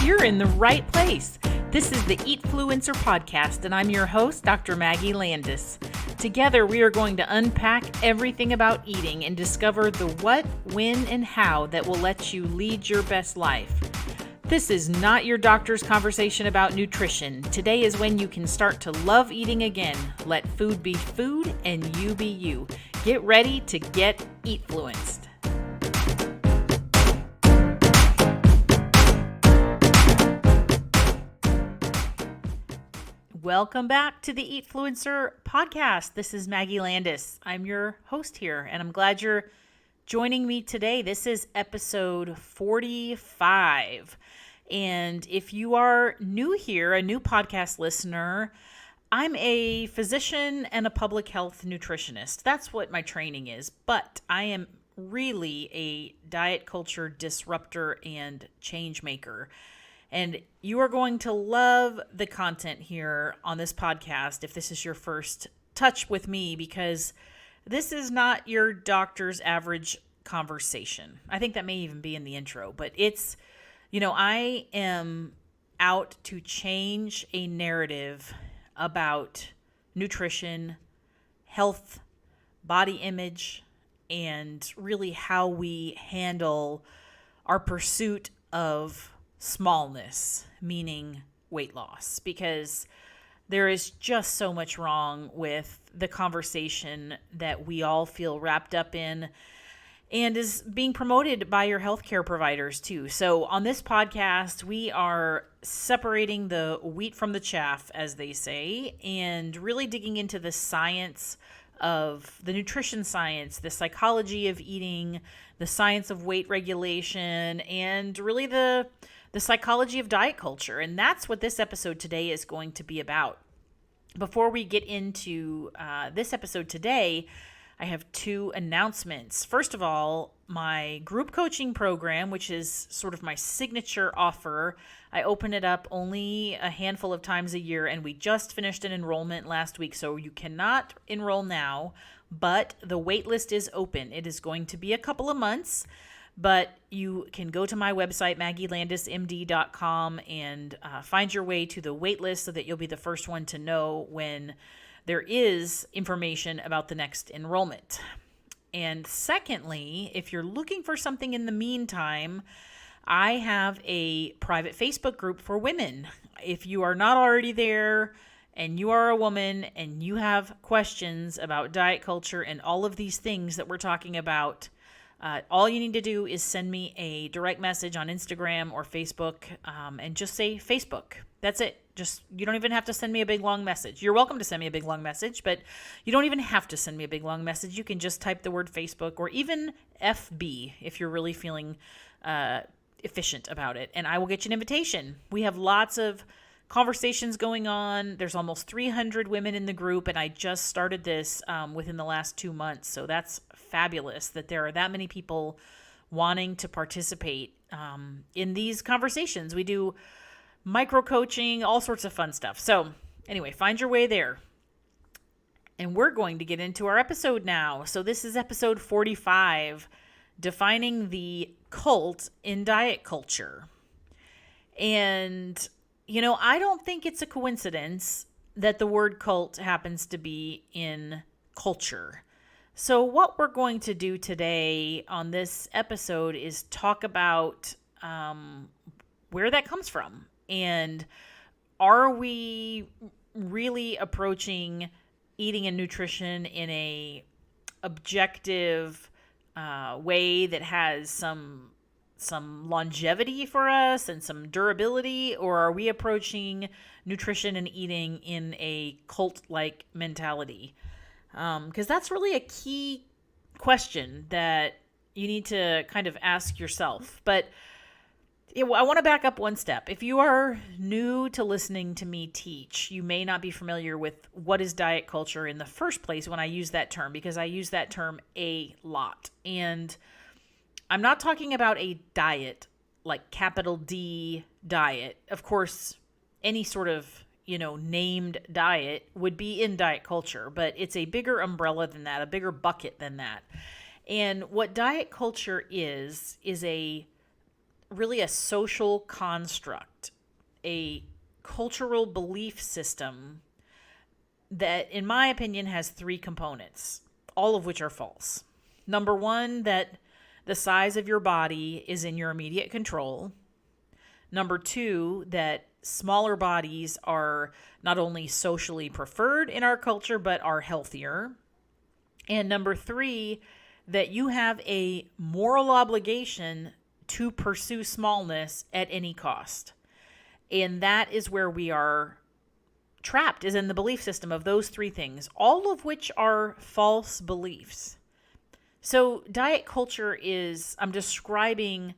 You're in the right place. This is the Eatfluencer podcast, and I'm your host, Dr. Maggie Landis. Together, we are going to unpack everything about eating and discover the what, when, and how that will let you lead your best life. This is not your doctor's conversation about nutrition. Today is when you can start to love eating again. Let food be food and you be you. Get ready to get Eatfluenced. Welcome back to the Eatfluencer podcast. This is Maggie Landis. I'm your host here, and I'm glad you're joining me today. This is episode 45. And if you are new here, a new podcast listener, I'm a physician and a public health nutritionist. That's what my training is. But I am really a diet culture disruptor and change maker. And you are going to love the content here on this podcast if this is your first touch with me, because this is not your doctor's average conversation. I think that may even be in the intro, but it's, I am out to change a narrative about nutrition, health, body image, and really how we handle our pursuit of smallness, meaning weight loss, because there is just so much wrong with the conversation that we all feel wrapped up in and is being promoted by your healthcare providers too. So on this podcast, we are separating the wheat from the chaff, as they say, and really digging into the science of the nutrition science, the psychology of eating, the science of weight regulation, and really the psychology of diet culture. And that's what this episode today is going to be about. Before we get into this episode today, I have two announcements. First of all, my group coaching program, which is sort of my signature offer, I open it up only a handful of times a year, and we just finished an enrollment last week, so you cannot enroll now, but the waitlist is open. It is going to be a couple of months, but you can go to my website, maggielandismd.com, and find your way to the waitlist so that you'll be the first one to know when there is information about the next enrollment. And secondly, if you're looking for something in the meantime, I have a private Facebook group for women. If you are not already there and you are a woman and you have questions about diet culture and all of these things that we're talking about, all you need to do is send me a direct message on Instagram or Facebook, and just say Facebook. That's it. You don't even have to send me a big long message. You're welcome to send me a big long message, but you don't even have to send me a big long message. You can just type the word Facebook or even FB if you're really feeling efficient about it, and I will get you an invitation. We have lots of conversations going on. There's almost 300 women in the group, and I just started this within the last 2 months. So that's fabulous that there are that many people wanting to participate in these conversations. We do micro coaching, all sorts of fun stuff. So anyway, find your way there. And we're going to get into our episode now. So this is episode 45, defining the cult in diet culture. And I don't think it's a coincidence that the word cult happens to be in culture. So what we're going to do today on this episode is talk about where that comes from. And are we really approaching eating and nutrition in a objective way that has some longevity for us and some durability, or are we approaching nutrition and eating in a cult-like mentality? Because that's really a key question that you need to kind of ask yourself. But I want to back up one step. If you are new to listening to me teach, you may not be familiar with what is diet culture in the first place when I use that term, because I use that term a lot. And I'm not talking about a diet, like capital D diet. Of course, any sort of, named diet would be in diet culture, but it's a bigger umbrella than that, a bigger bucket than that. And what diet culture is really a social construct a cultural belief system that, in my opinion, has three components, all of which are false. Number one, that the size of your body is in your immediate control. Number two, that smaller bodies are not only socially preferred in our culture, but are healthier. And number three, that you have a moral obligation to pursue smallness at any cost. And that is where we are trapped, is in the belief system of those three things, all of which are false beliefs. So diet culture is, I'm describing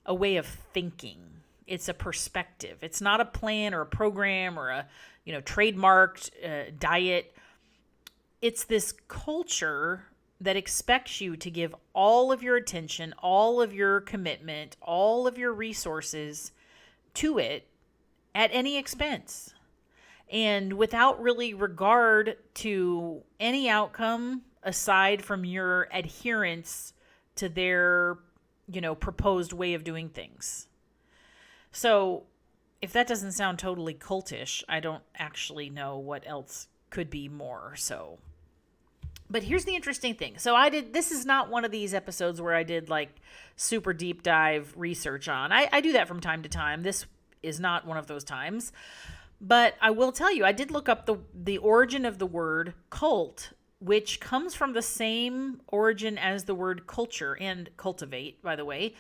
a way of thinking. It's a perspective. It's not a plan or a program or a, trademarked diet. It's this culture that expects you to give all of your attention, all of your commitment, all of your resources to it at any expense, and without really regard to any outcome aside from your adherence to their, proposed way of doing things. So if that doesn't sound totally cultish, I don't actually know what else could be more so. But here's the interesting thing. So this is not one of these episodes where I did like super deep dive research on. I do that from time to time. This is not one of those times. But I will tell you, I did look up the origin of the word cult, which comes from the same origin as the word culture and cultivate, by the way.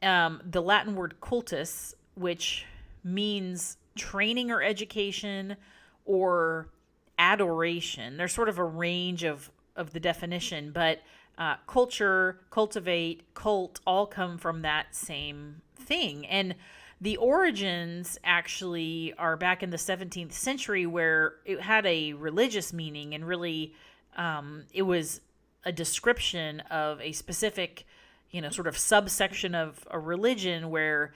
The Latin word cultus, which means training or education or adoration. There's sort of a range of the definition, but culture, cultivate, cult all come from that same thing. And the origins actually are back in the 17th century, where it had a religious meaning, and really it was a description of a specific, sort of subsection of a religion where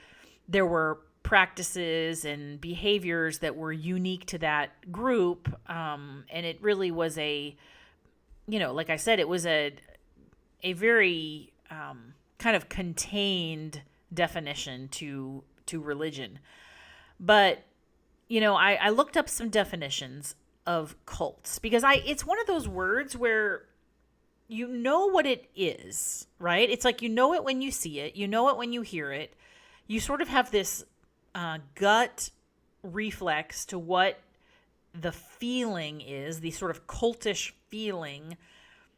there were practices and behaviors that were unique to that group. And it really was like I said, it was a very kind of contained definition to religion. But, I looked up some definitions of cults because it's one of those words where you know what it is, right? It's like, it when you see it, it when you hear it. You sort of have this gut reflex to what the feeling is, the sort of cultish feeling.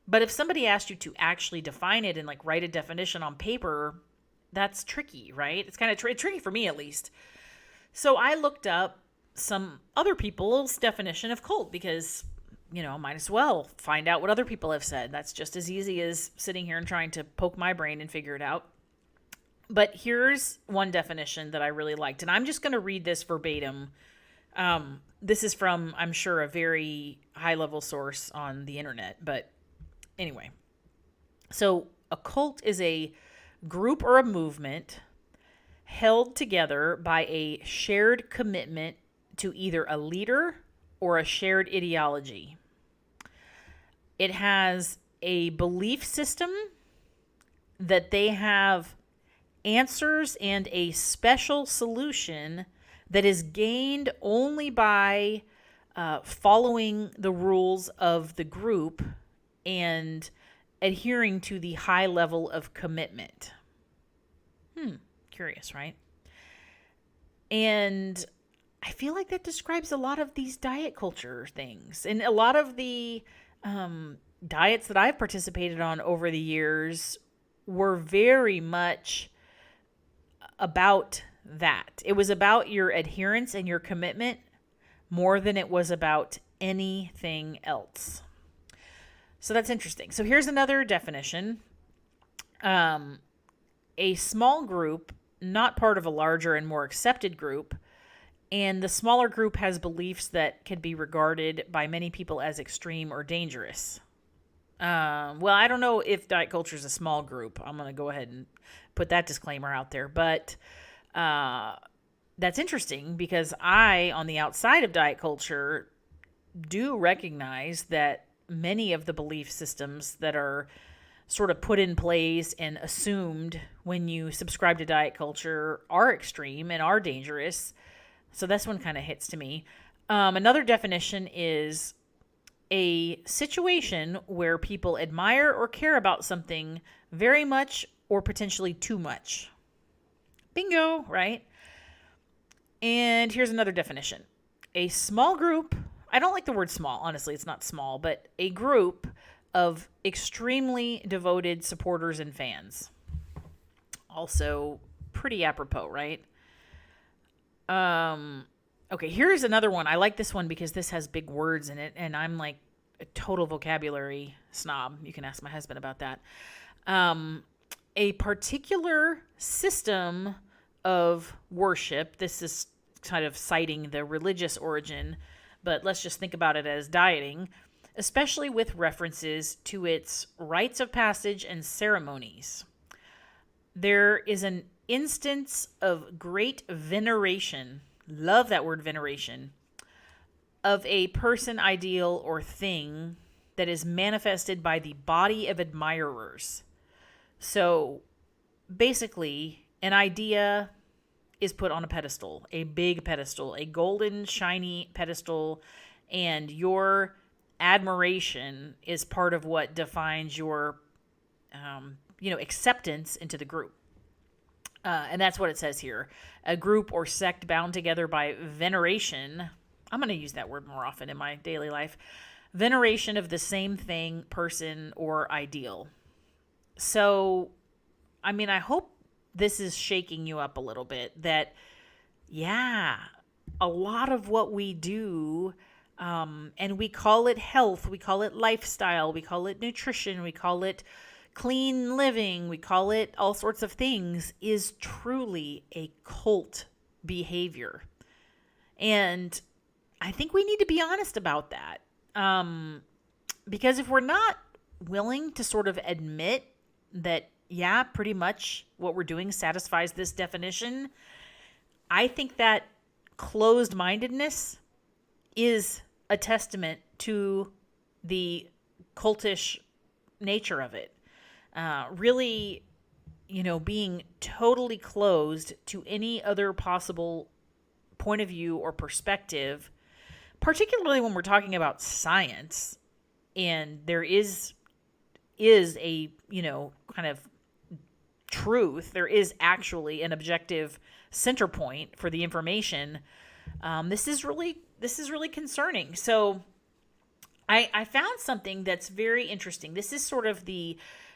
But if somebody asked you to actually define it and like write a definition on paper, that's tricky, right? It's kind of tricky for me, at least. So I looked up some other people's definition of cult because, might as well find out what other people have said. That's just as easy as sitting here and trying to poke my brain and figure it out. But here's one definition that I really liked, and I'm just going to read this verbatim. This is from, I'm sure, a very high-level source on the internet. But anyway, so a cult is a group or a movement held together by a shared commitment to either a leader or a shared ideology. It has a belief system that they have answers and a special solution that is gained only by following the rules of the group and adhering to the high level of commitment. Curious, right? And I feel like that describes a lot of these diet culture things. And a lot of the diets that I've participated on over the years were very much about that. It was about your adherence and your commitment more than it was about anything else. So that's interesting. So here's another definition. A small group, not part of a larger and more accepted group, and the smaller group has beliefs that can be regarded by many people as extreme or dangerous. Well, I don't know if diet culture is a small group. I'm going to go ahead and put that disclaimer out there. But that's interesting because I, on the outside of diet culture, do recognize that many of the belief systems that are sort of put in place and assumed when you subscribe to diet culture are extreme and are dangerous. So this one kind of hits to me. Another definition is a situation where people admire or care about something very much or potentially too much. Bingo, right? And here's another definition. A small group, I don't like the word small, honestly, it's not small, but a group of extremely devoted supporters and fans. Also pretty apropos, right? Okay, here's another one. I like this one because this has big words in it, and I'm like a total vocabulary snob. You can ask my husband about that. A particular system of worship. This is kind of citing the religious origin, but let's just think about it as dieting, especially with references to its rites of passage and ceremonies. There is an instance of great veneration, love that word veneration, of a person, ideal, or thing that is manifested by the body of admirers. So basically, an idea is put on a pedestal, a big pedestal, a golden, shiny pedestal, and your admiration is part of what defines your, acceptance into the group. And that's what it says here. A group or sect bound together by veneration. I'm going to use that word more often in my daily life. Veneration of the same thing, person, or ideal. So, I hope this is shaking you up a little bit that, a lot of what we do, and we call it health, we call it lifestyle, we call it nutrition, we call it clean living, we call it all sorts of things, is truly a cult behavior. And I think we need to be honest about that. Because if we're not willing to sort of admit that, pretty much what we're doing satisfies this definition, I think that closed-mindedness is a testament to the cultish nature of it. Really, being totally closed to any other possible point of view or perspective, particularly when we're talking about science, and there is a, kind of truth, there is actually an objective center point for the information. This is really concerning. So I found something that's very interesting. This is sort of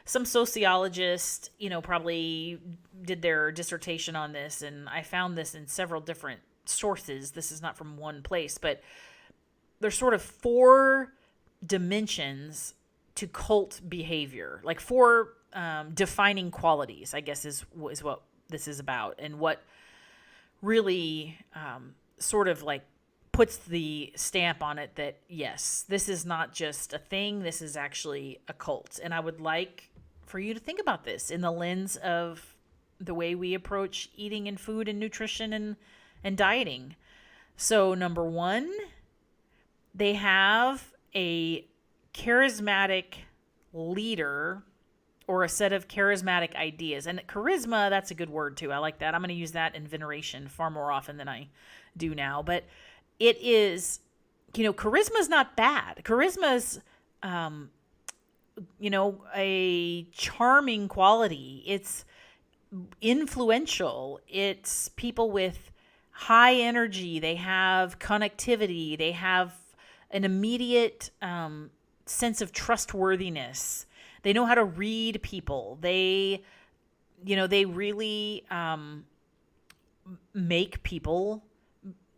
some sociologists, probably did their dissertation on this, and I found this in several different sources. This is not from one place, but there's sort of 4 dimensions to cult behavior, like 4 defining qualities, I guess is what this is about, and what really sort of like puts the stamp on it that, yes, this is not just a thing, this is actually a cult. And I would like for you to think about this in the lens of the way we approach eating and food and nutrition and dieting. So number 1, they have a charismatic leader or a set of charismatic ideas. And charisma, that's a good word too. I like that. I'm going to use that in veneration far more often than I do now. But it is, charisma is not bad. Charisma's, a charming quality. It's influential. It's people with high energy. They have connectivity. They have an immediate sense of trustworthiness. They know how to read people. They really make people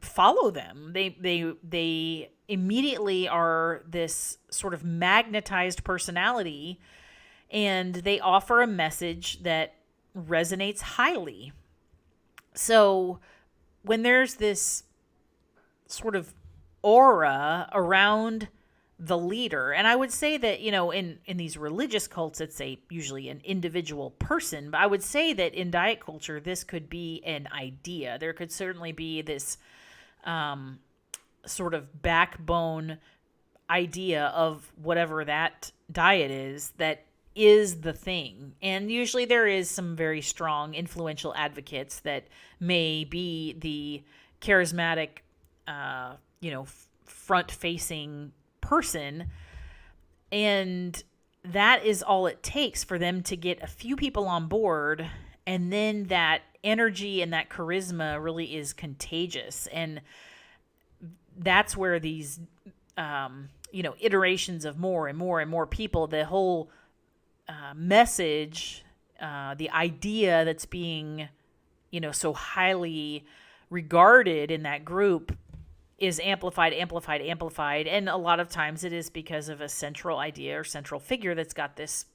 follow them. They immediately are this sort of magnetized personality, and they offer a message that resonates highly. So when there's this sort of aura around the leader, and I would say that, in these religious cults, it's usually an individual person, but I would say that in diet culture, this could be an idea. There could certainly be this sort of backbone idea of whatever that diet is that is the thing. And usually there is some very strong influential advocates that may be the charismatic, front-facing person. And that is all it takes for them to get a few people on board. And then that energy and that charisma really is contagious. And that's where these, iterations of more and more and more people, the whole message, the idea that's being, so highly regarded in that group is amplified. And a lot of times it is because of a central idea or central figure that's got this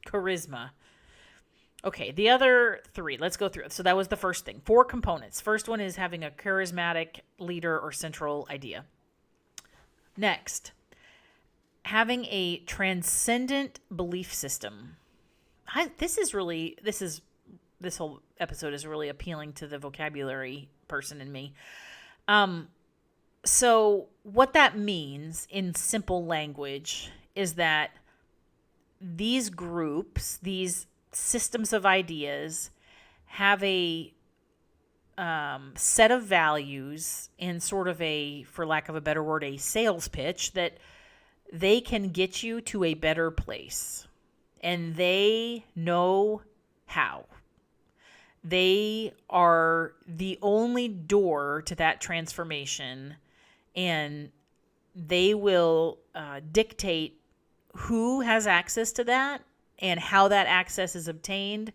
charisma. Okay, the other three, let's go through it. So that was the first thing. 4 components. First one is having a charismatic leader or central idea. Next, having a transcendent belief system. This whole episode is really appealing to the vocabulary person in me. So what that means in simple language is that these groups, these systems of ideas, have a set of values and sort of a, for lack of a better word, a sales pitch that they can get you to a better place. And they know how. They are the only door to that transformation, and they will dictate who has access to that and how that access is obtained,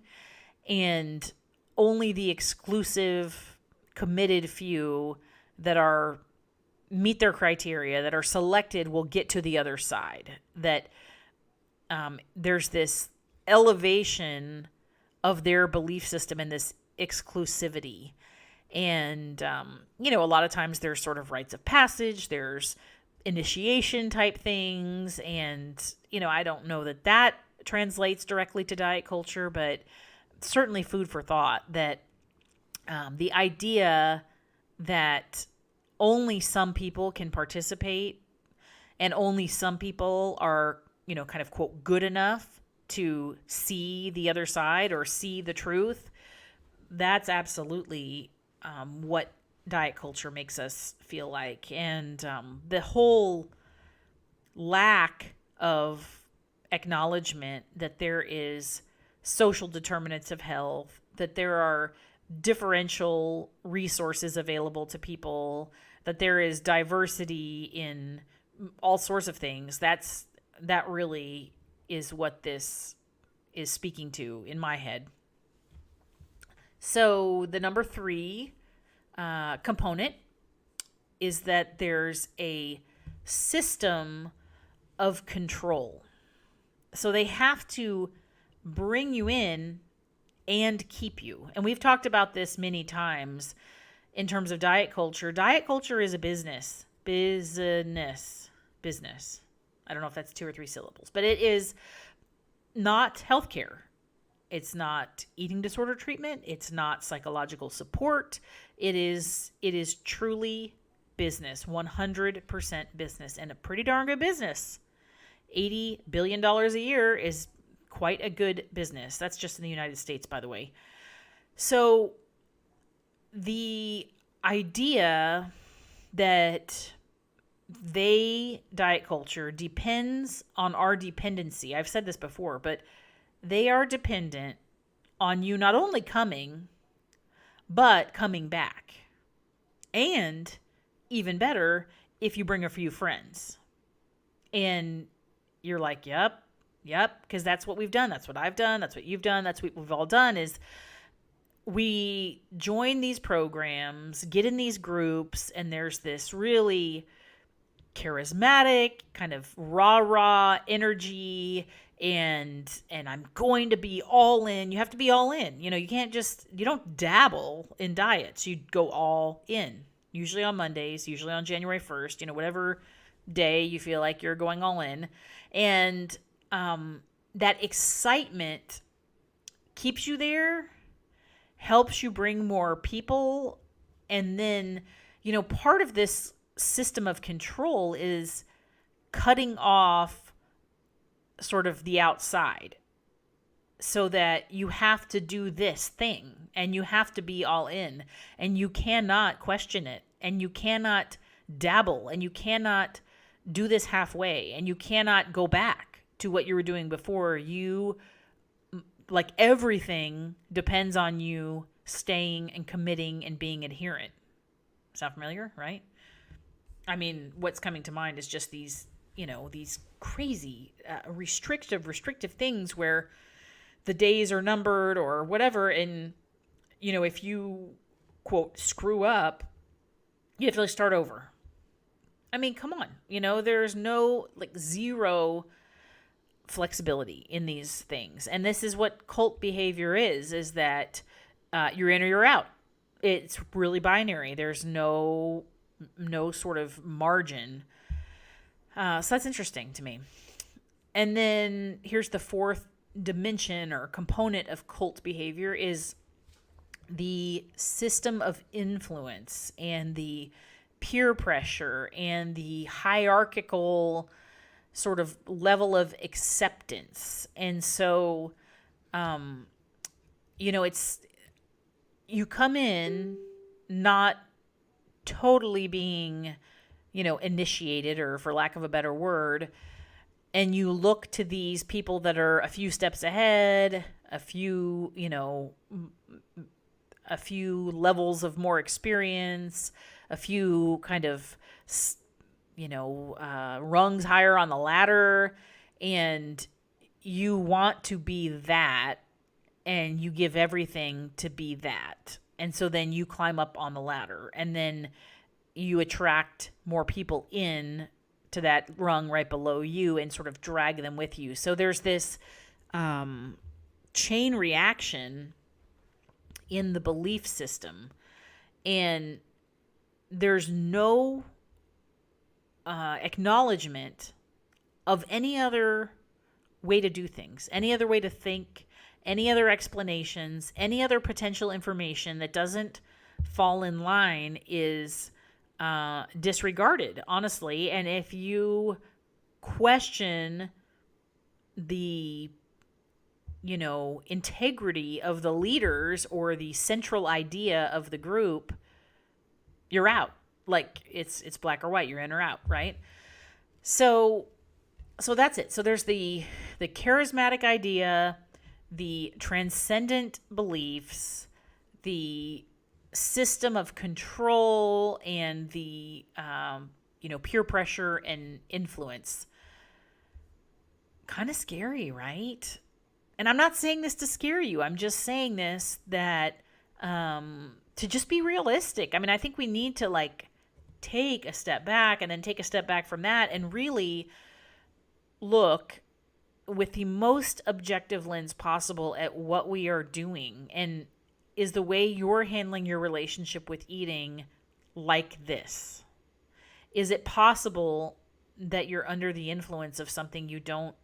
and only the exclusive, committed few that are meet their criteria, that are selected, will get to the other side. That there's this elevation of their belief system and this exclusivity. And, a lot of times there's sort of rites of passage, there's initiation type things. And, I don't know that translates directly to diet culture, but certainly food for thought that the idea that only some people can participate and only some people are, kind of quote, good enough to see the other side or see the truth. That's absolutely what diet culture makes us feel like. And the whole lack of acknowledgement that there is social determinants of health, that there are differential resources available to people, that there is diversity in all sorts of things. That really is what this is speaking to in my head. So the number 3 component is that there's a system of control. So they have to bring you in and keep you. And we've talked about this many times in terms of diet culture. Diet culture is a business. Business. I don't know if that's 2 or 3 syllables, but it is not healthcare. It's not eating disorder treatment. It's not psychological support. It is truly business, 100% business, and a pretty darn good business. $80 billion a year is quite a good business. That's just in the United States, by the way. So the idea that diet culture depends on our dependency. I've said this before, but they are dependent on you not only coming, but coming back. And even better, if you bring a few friends. And you're like, yep, because that's what we've done. That's what I've done. That's what you've done. That's what we've all done is we join these programs, get in these groups, and there's this really charismatic kind of rah energy, and I'm going to be all in. You have to be all in. You don't dabble in diets. You go all in. Usually on Mondays, usually on January 1st, whatever day you feel like you're going all in. And that excitement keeps you there, helps you bring more people. And then, part of this system of control is cutting off sort of the outside. so that you have to do this thing and you have to be all in and you cannot question it and you cannot dabble and you cannot do this halfway and you cannot go back to what you were doing before. You, like, everything depends on you staying and committing and being adherent. Sound familiar, right? I mean, what's coming to mind is just these, these crazy restrictive things where the days are numbered or whatever. And, if you, quote, screw up, you have to start over. I mean, come on. There's no, zero flexibility in these things. And this is what cult behavior is that you're in or you're out. It's really binary. There's no sort of margin. So that's interesting to me. And then here's the fourth dimension or component of cult behavior is the system of influence and the peer pressure and the hierarchical sort of level of acceptance. And so, it's, you come in not totally being, initiated, or for lack of a better word, and you look to these people that are a few steps ahead, a few levels of more experience, a few kind of, rungs higher on the ladder, and you want to be that, and you give everything to be that. And so then you climb up on the ladder, and then you attract more people in to that rung right below you and sort of drag them with you. So there's this chain reaction in the belief system, and there's no acknowledgement of any other way to do things, any other way to think, any other explanations, any other potential information that doesn't fall in line is disregarded, honestly. And if you question the, integrity of the leaders or the central idea of the group, you're out. Like, it's black or white. You're in or out, right? So that's it. So there's the charismatic idea, the transcendent beliefs, the system of control, and the peer pressure and influence. Kind of scary, right? And I'm not saying this to scare you. I'm just saying this that to just be realistic. I mean, I think we need to take a step back and then take a step back from that and really look with the most objective lens possible at what we are doing. And is the way you're handling your relationship with eating like this? Is it possible that you're under the influence of something you don't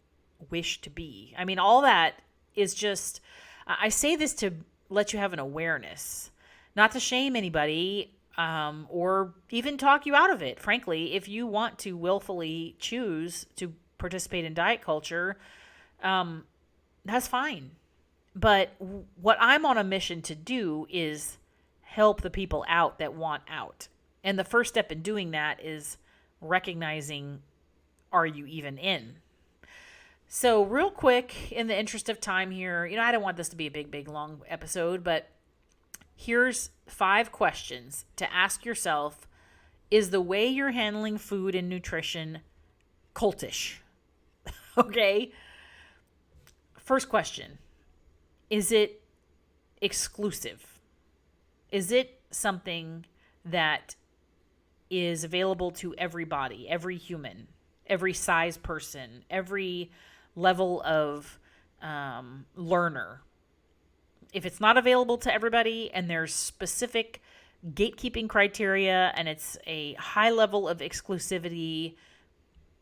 wish to be? I mean, all that is just, I say this to let you have an awareness, not to shame anybody or even talk you out of it. Frankly, if you want to willfully choose to participate in diet culture, that's fine. But what I'm on a mission to do is help the people out that want out. And the first step in doing that is recognizing, are you even in? So real quick, in the interest of time here, I don't want this to be a big, long episode, but here's 5 questions to ask yourself. Is the way you're handling food and nutrition cultish? Okay. First question. Is it exclusive? Is it something that is available to everybody, every human, every size person, every level of learner? If it's not available to everybody and there's specific gatekeeping criteria and it's a high level of exclusivity,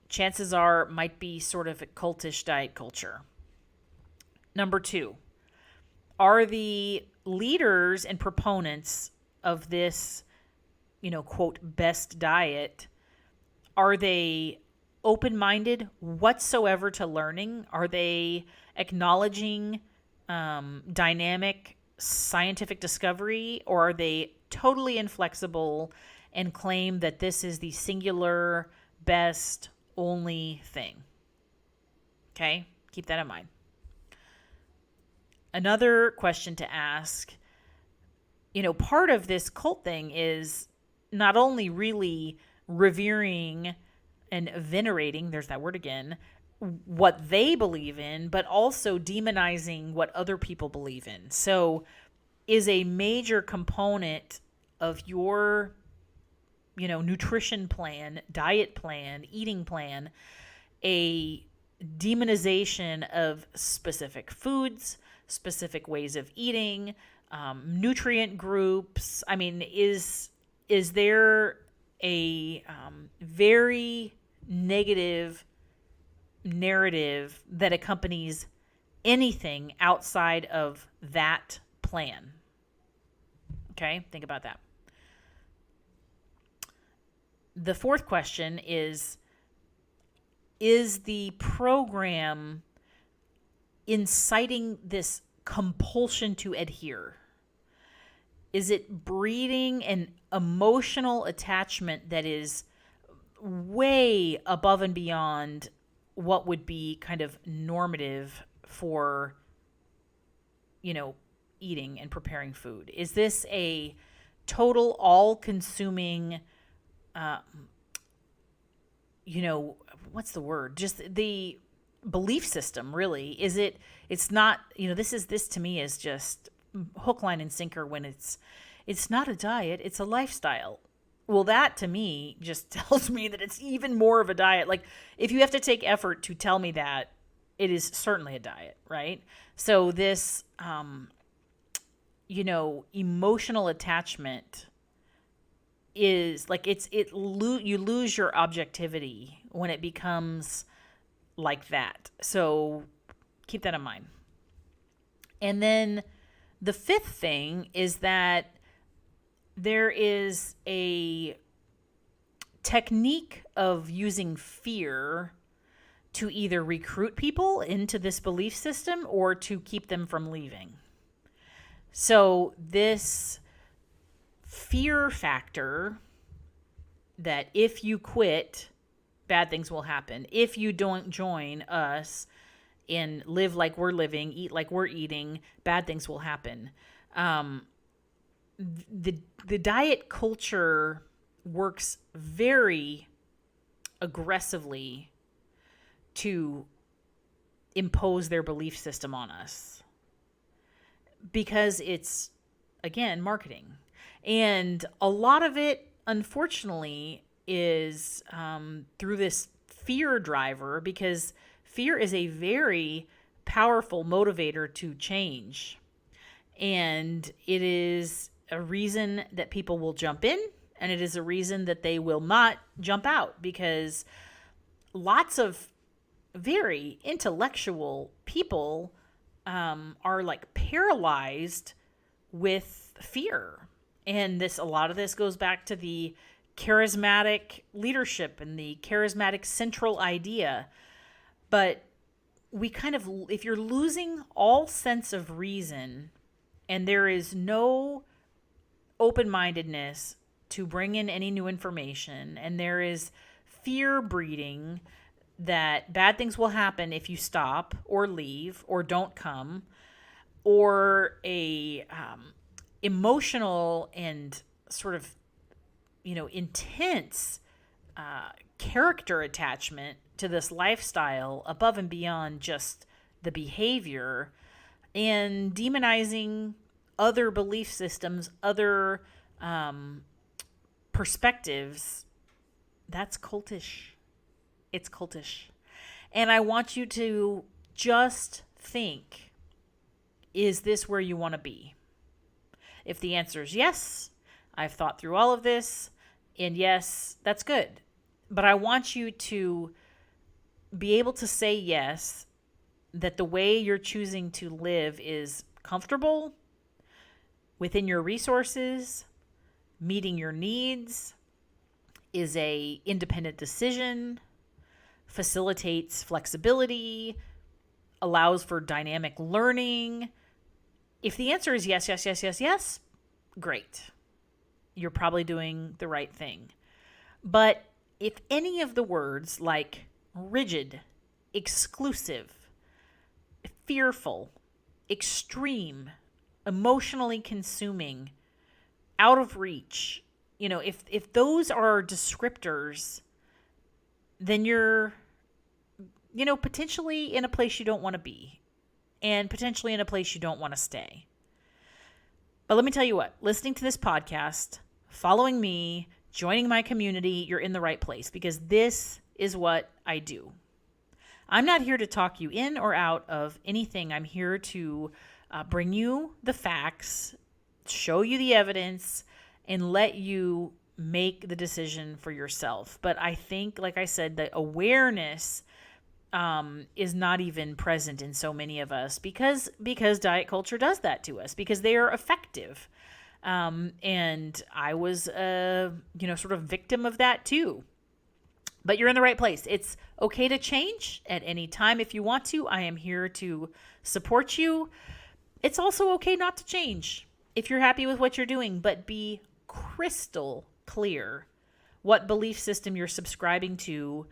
chances are might be sort of a cultish diet culture. Number 2, are the leaders and proponents of this, quote, best diet, are they open-minded whatsoever to learning? Are they acknowledging dynamic scientific discovery, or are they totally inflexible and claim that this is the singular, best, only thing? Okay, keep that in mind. Another question to ask, part of this cult thing is not only really revering and venerating, there's that word again, what they believe in, but also demonizing what other people believe in. So is a major component of your, nutrition plan, diet plan, eating plan, a demonization of specific foods, specific ways of eating, nutrient groups? I mean, is there a very negative narrative that accompanies anything outside of that plan? Okay, think about that. The fourth question is the program inciting this compulsion to adhere? Is it breeding an emotional attachment that is way above and beyond what would be kind of normative for, eating and preparing food? Is this a total all-consuming, what's the word? Just the belief system, really? It's not, this to me is just hook, line, and sinker when it's not a diet, it's a lifestyle. Well, that to me just tells me that it's even more of a diet. Like, if you have to take effort to tell me that, it is certainly a diet, right? So this, emotional attachment is like, you lose your objectivity when it becomes like that. So keep that in mind. And then the fifth thing is that there is a technique of using fear to either recruit people into this belief system or to keep them from leaving. So this fear factor that if you quit, bad things will happen. If you don't join us and live like we're living, eat like we're eating, bad things will happen. The diet culture works very aggressively to impose their belief system on us because it's, again, marketing. And a lot of it, unfortunately, is through this fear driver, because fear is a very powerful motivator to change. And it is a reason that people will jump in, and it is a reason that they will not jump out, because lots of very intellectual people are like paralyzed with fear. And a lot of this goes back to the charismatic leadership and the charismatic central idea. But if you're losing all sense of reason and there is no open-mindedness to bring in any new information, and there is fear breeding that bad things will happen if you stop or leave or don't come, or a emotional and sort of, intense character attachment to this lifestyle above and beyond just the behavior, and demonizing other belief systems, other perspectives, that's cultish. It's cultish. And I want you to just think, is this where you want to be? If the answer is yes, I've thought through all of this, and yes, that's good. But I want you to be able to say yes, that the way you're choosing to live is comfortable, within your resources, meeting your needs, is a independent decision, facilitates flexibility, allows for dynamic learning? If the answer is yes, yes, yes, yes, yes, great. You're probably doing the right thing. But if any of the words like rigid, exclusive, fearful, extreme, emotionally consuming, out of reach, if those are descriptors, then you're, potentially in a place you don't want to be, and potentially in a place you don't want to stay. But let me tell you what, listening to this podcast, following me, joining my community, you're in the right place, because this is what I do. I'm not here to talk you in or out of anything. I'm here to bring you the facts, show you the evidence, and let you make the decision for yourself. But I think, like I said, the awareness is not even present in so many of us because diet culture does that to us, because they are effective. And I was sort of victim of that too. But you're in the right place. It's okay to change at any time if you want to. I am here to support you. It's also okay not to change if you're happy with what you're doing, but be crystal clear what belief system you're subscribing to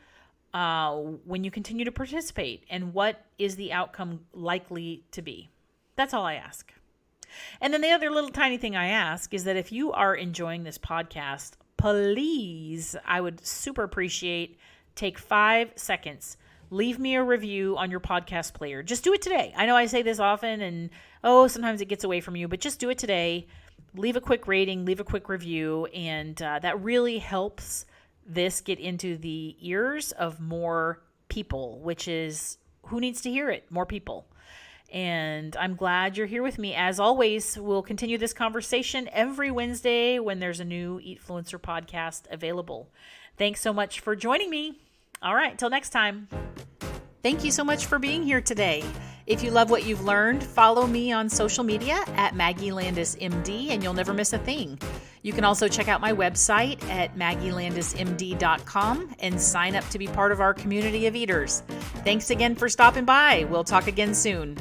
when you continue to participate, and what is the outcome likely to be. That's all I ask. And then the other little tiny thing I ask is that if you are enjoying this podcast, please, I would super appreciate, take 5 seconds, leave me a review on your podcast player. Just do it today. I know I say this often and sometimes it gets away from you, but just do it today. Leave a quick rating, leave a quick review, and that really helps this get into the ears of more people, which is who needs to hear it? More people. And I'm glad you're here with me. As always, we'll continue this conversation every Wednesday when there's a new Eatfluencer podcast available. Thanks so much for joining me. All right, till next time. Thank you so much for being here today. If you love what you've learned, follow me on social media at Maggie Landis MD, and you'll never miss a thing. You can also check out my website at maggielandismd.com and sign up to be part of our community of eaters. Thanks again for stopping by. We'll talk again soon.